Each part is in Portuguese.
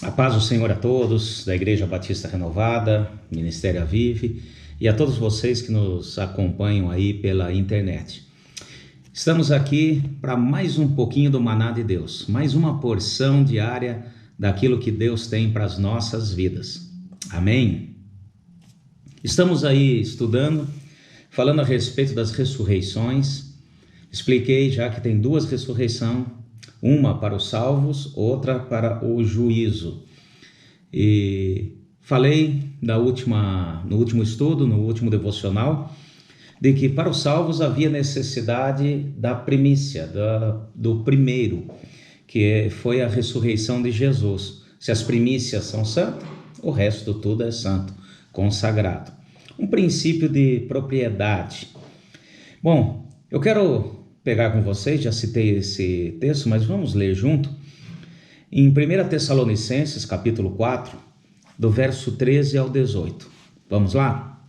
A paz do Senhor a todos, da Igreja Batista Renovada, Ministério Avive, e a todos vocês que nos acompanham aí pela internet. Estamos aqui para mais um pouquinho do Maná de Deus, mais uma porção diária daquilo que Deus tem para as nossas vidas. Amém? Estamos aí estudando, falando a respeito das ressurreições. Expliquei já que tem duas ressurreições, uma para os salvos, outra para o juízo. E falei no último estudo, no último devocional, de que para os salvos havia necessidade da primícia, do primeiro, que foi a ressurreição de Jesus. Se as primícias são santas, o resto tudo é santo, consagrado. Um princípio de propriedade. Bom, eu quero pegar com vocês, já citei esse texto, mas vamos ler junto. Em 1 Tessalonicenses, capítulo 4, do verso 13 ao 18. Vamos lá?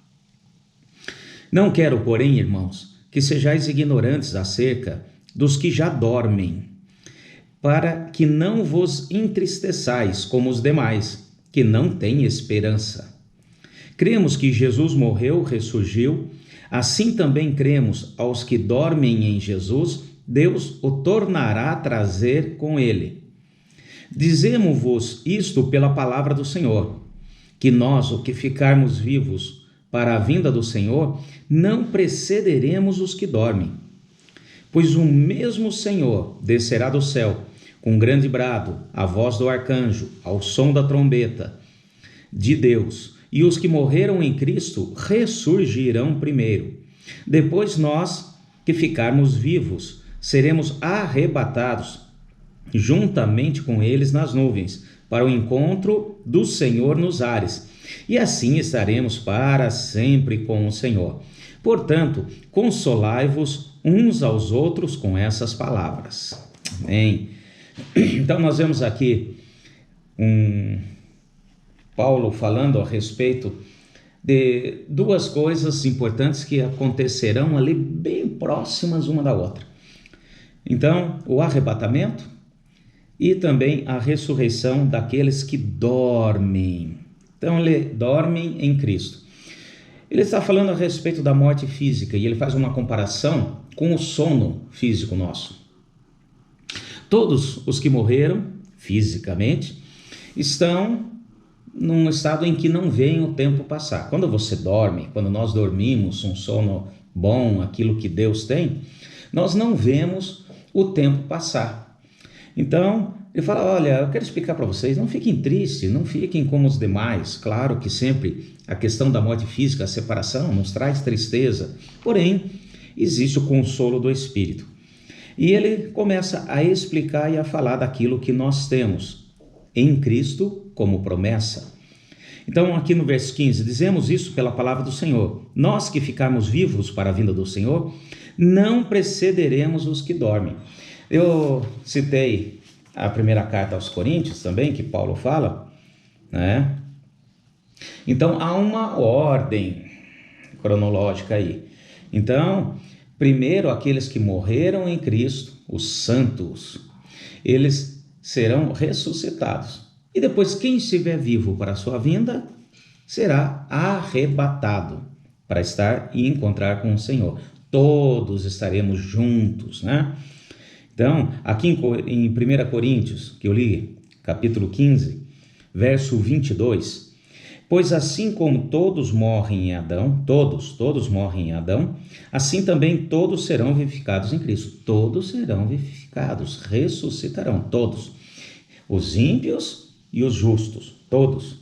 Não quero, porém, irmãos, que sejais ignorantes acerca dos que já dormem, para que não vos entristeçais como os demais, que não têm esperança. Cremos que Jesus morreu, ressurgiu. Assim também cremos aos que dormem em Jesus, Deus o tornará a trazer com ele. Dizemos-vos isto pela palavra do Senhor, que nós, o que ficarmos vivos para a vinda do Senhor, não precederemos os que dormem. Pois o mesmo Senhor descerá do céu, com grande brado, a voz do arcanjo, ao som da trombeta de Deus, e os que morreram em Cristo ressurgirão primeiro. Depois nós, que ficarmos vivos, seremos arrebatados juntamente com eles nas nuvens, para o encontro do Senhor nos ares. E assim estaremos para sempre com o Senhor. Portanto, consolai-vos uns aos outros com essas palavras. Amém. Então nós vemos aqui Paulo falando a respeito de duas coisas importantes que acontecerão ali bem próximas uma da outra. Então, o arrebatamento e também a ressurreição daqueles que dormem. Então, dormem em Cristo. Ele está falando a respeito da morte física e ele faz uma comparação com o sono físico nosso. Todos os que morreram fisicamente estão num estado em que não veem o tempo passar. Quando você dorme, quando nós dormimos um sono bom, aquilo que Deus tem, nós não vemos o tempo passar. Então, ele fala, olha, eu quero explicar para vocês, não fiquem tristes, não fiquem como os demais. Claro que sempre a questão da morte física, a separação, nos traz tristeza, porém, existe o consolo do Espírito. E ele começa a explicar e a falar daquilo que nós temos em Cristo como promessa. Então aqui no verso 15, dizemos isso pela palavra do Senhor. Nós que ficarmos vivos para a vinda do Senhor, não precederemos os que dormem. Eu citei a primeira carta aos Coríntios também, que Paulo fala, né? Então há uma ordem cronológica aí. Então, primeiro aqueles que morreram em Cristo, os santos, eles serão ressuscitados. E depois quem estiver vivo para a sua vinda será arrebatado para estar e encontrar com o Senhor. Todos estaremos juntos, né? Então, aqui em 1 Coríntios, que eu li, capítulo 15, verso 22, pois assim como todos morrem em Adão, todos morrem em Adão, assim também todos serão vivificados em Cristo. Todos serão vivificados, ressuscitarão, todos. Os ímpios e os justos, todos.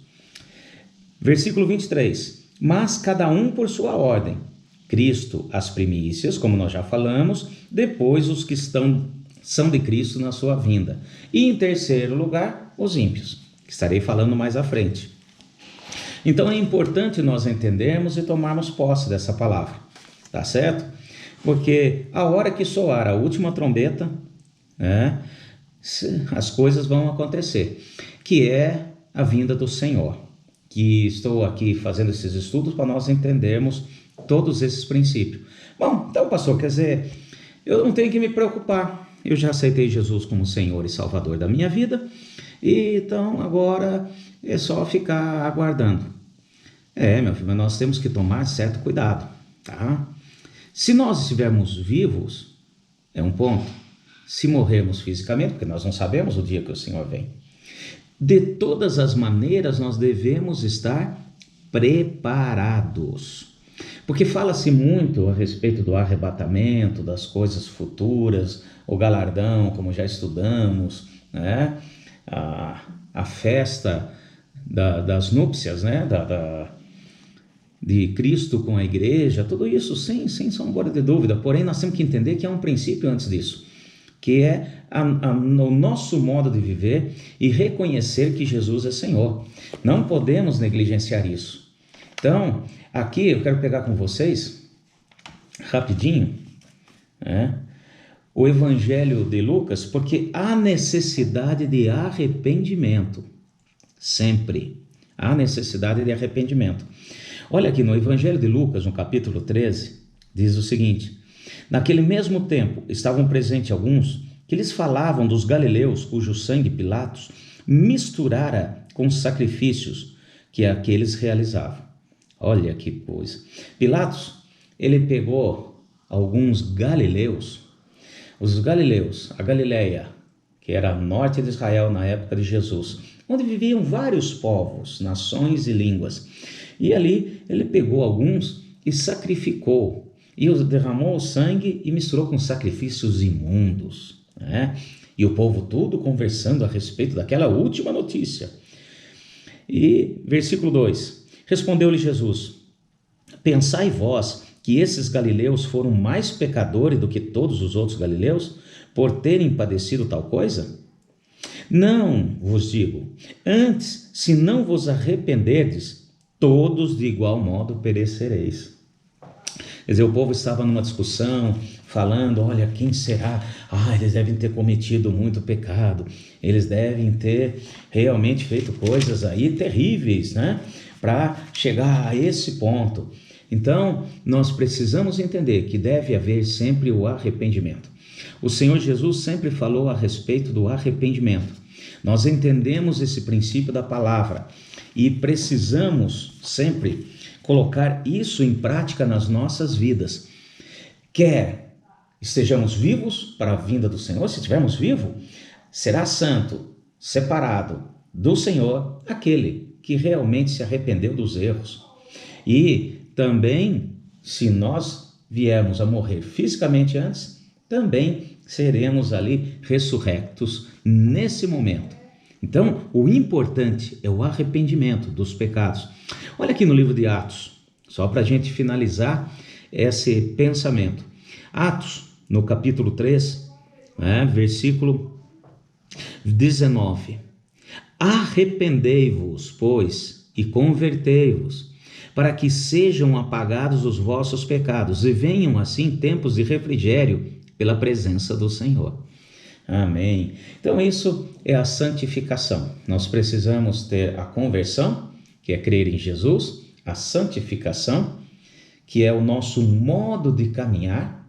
Versículo 23, mas cada um por sua ordem. Cristo as primícias, como nós já falamos, depois os que são de Cristo na sua vinda. E em terceiro lugar, os ímpios, que estarei falando mais à frente. Então é importante nós entendermos e tomarmos posse dessa palavra, tá certo? Porque a hora que soar a última trombeta, as coisas vão acontecer, que é a vinda do Senhor. Que estou aqui fazendo esses estudos para nós entendermos todos esses princípios. Bom, então pastor, quer dizer, eu não tenho que me preocupar, eu já aceitei Jesus como Senhor e Salvador da minha vida, e então agora é só ficar aguardando. Meu filho, mas nós temos que tomar certo cuidado, tá? Se nós estivermos vivos, é um ponto. Se morrermos fisicamente, porque nós não sabemos o dia que o Senhor vem. De todas as maneiras, nós devemos estar preparados. Porque fala-se muito a respeito do arrebatamento, das coisas futuras, o galardão, como já estudamos, né? A festa das núpcias, né? De Cristo com a igreja, tudo isso sem sombra de dúvida. Porém, nós temos que entender que há um princípio antes disso, que é o nosso modo de viver e reconhecer que Jesus é Senhor. Não podemos negligenciar isso. Então, aqui eu quero pegar com vocês, rapidinho, o Evangelho de Lucas, porque há necessidade de arrependimento, sempre há necessidade de arrependimento. Olha aqui no Evangelho de Lucas, no capítulo 13, diz o seguinte: naquele mesmo tempo estavam presentes alguns que lhes falavam dos galileus cujo sangue Pilatos misturara com os sacrifícios que aqueles realizavam. Olha que coisa. Pilatos, ele pegou alguns galileus, os galileus, a Galileia, que era norte de Israel na época de Jesus, onde viviam vários povos, nações e línguas. E ali ele pegou alguns e sacrificou, e derramou o sangue e misturou com sacrifícios imundos, né? E o povo tudo conversando a respeito daquela última notícia. E versículo 2, respondeu-lhe Jesus: pensai vós que esses galileus foram mais pecadores do que todos os outros galileus, por terem padecido tal coisa? Não vos digo, antes, se não vos arrependerdes, todos de igual modo perecereis. Quer dizer, o povo estava numa discussão, falando, olha, quem será? Eles devem ter cometido muito pecado, eles devem ter realmente feito coisas aí terríveis, né? Para chegar a esse ponto. Então, nós precisamos entender que deve haver sempre o arrependimento. O Senhor Jesus sempre falou a respeito do arrependimento. Nós entendemos esse princípio da palavra e precisamos sempre colocar isso em prática nas nossas vidas. Quer estejamos vivos para a vinda do Senhor, se estivermos vivos, será santo, separado do Senhor, aquele que realmente se arrependeu dos erros. E também, se nós viermos a morrer fisicamente antes, também seremos ali ressurrectos nesse momento. Então, o importante é o arrependimento dos pecados. Olha aqui no livro de Atos, só para a gente finalizar esse pensamento. Atos, no capítulo 3, versículo 19. Arrependei-vos, pois, e convertei-vos, para que sejam apagados os vossos pecados e venham assim tempos de refrigério pela presença do Senhor. Amém. Então isso é a santificação. Nós precisamos ter a conversão, que é crer em Jesus, a santificação, que é o nosso modo de caminhar,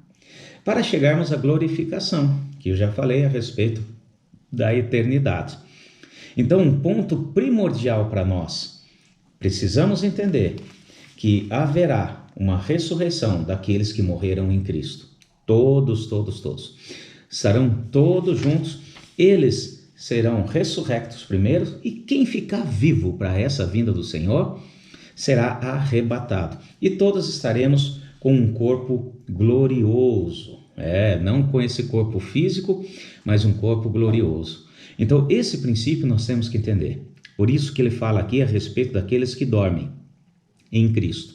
para chegarmos à glorificação, que eu já falei a respeito da eternidade. Então, um ponto primordial para nós, precisamos entender que haverá uma ressurreição daqueles que morreram em Cristo. Todos. Estarão todos juntos, eles serão ressurrectos primeiro, e quem ficar vivo para essa vinda do Senhor será arrebatado. E todos estaremos com um corpo glorioso, não com esse corpo físico, mas um corpo glorioso. Então esse princípio nós temos que entender. Por isso que ele fala aqui a respeito daqueles que dormem em Cristo.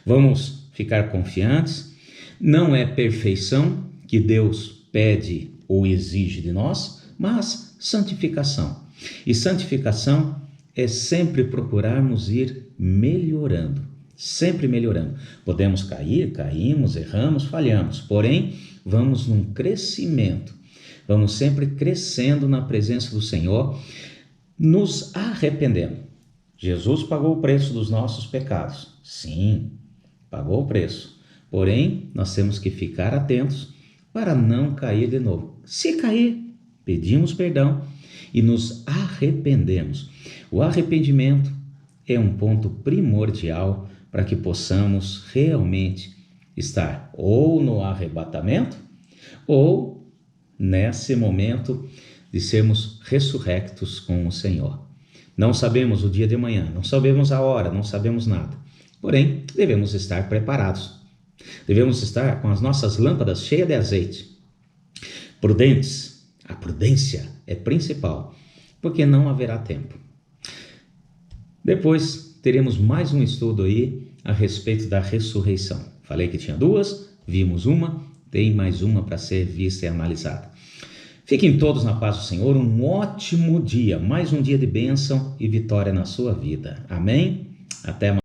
Vamos ficar confiantes, não é perfeição que Deus pede ou exige de nós, mas santificação. E santificação é sempre procurarmos ir melhorando, sempre melhorando. Podemos cair, caímos, erramos, falhamos, porém vamos num crescimento, vamos sempre crescendo na presença do Senhor, nos arrependendo. Jesus pagou o preço dos nossos pecados, sim, pagou o preço, porém nós temos que ficar atentos para não cair de novo. Se cair, pedimos perdão e nos arrependemos. O arrependimento é um ponto primordial para que possamos realmente estar ou no arrebatamento ou nesse momento de sermos ressurrectos com o Senhor. Não sabemos o dia de amanhã, não sabemos a hora, não sabemos nada. Porém, devemos estar preparados. Devemos estar com as nossas lâmpadas cheias de azeite. Prudentes. A prudência é principal, porque não haverá tempo. Depois teremos mais um estudo aí a respeito da ressurreição. Falei que tinha duas, vimos uma, tem mais uma para ser vista e analisada. Fiquem todos na paz do Senhor, um ótimo dia, mais um dia de bênção e vitória na sua vida. Amém? Até mais.